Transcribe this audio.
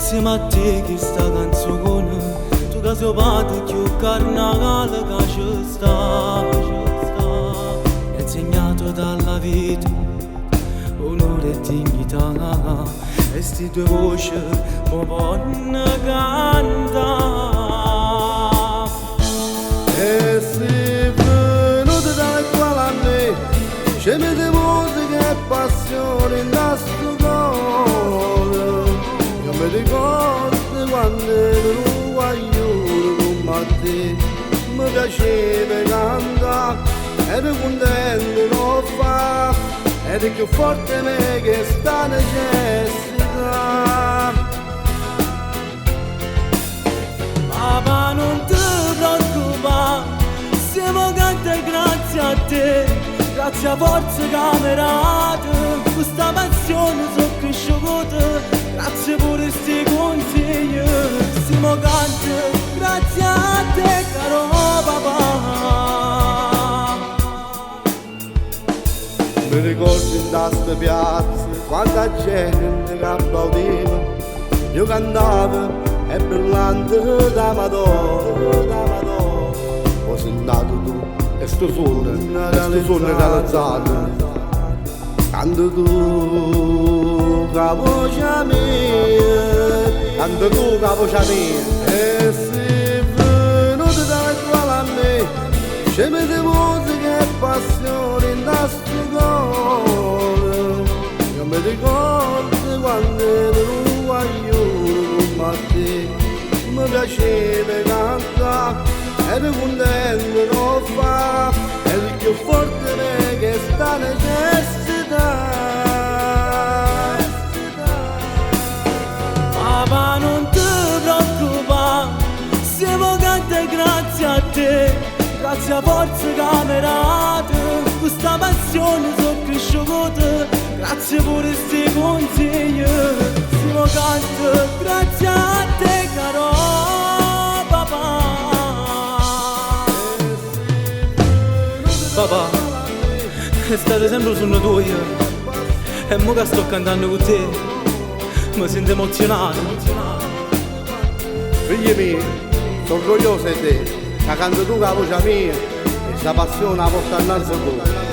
insieme a te che sta canzone, tu che sei padre più carnavale che ci sta. Mi ha insegnato dalla vita onore e dignità, e sti due voci mi fanno cantare. E sei venuto dalle quali a me c'è mette musica e passione in questo cuore. Io mi ricordo quando ero un guaglione come a te, mi piaceva cantare, ero contento non fa, ed più forte me che sta necessità. Papà, non ti preoccupare, siamo canta grazie a te, grazie a forza camerate, questa passione sono cresciuta, grazie pure sti consigli, siamo canta grazie a te caro papà. Mi ricordo in questa piazza quanta gente che applaudiva, io cantavo e brillante da Madonna. Poi sei nato tu e sto sogno realizzato, canto tu che voce mia, canto tu che voce mia. E sei venuto dalle quali a me c'è mette musica e passione in questo cuore. Io mi ricordo quando ero un guaglione come a te, mi piaceva cantare, ero contento non fa, ero più forte me che sta necessità. Papà, non ti preoccupare, siamo canta grazie a te, grazie a forza camerate, questa passione sono cresciuta, grazie pure sti consigli, siamo canta grazie a te caro papà. Papà, è stato sempre un sogno tuo, e mo che sto cantando con te mi sento emozionato. Figli miei, sono orgoglioso di te, la canto tu con la voce mia, e questa passione la porto innanzi a voi.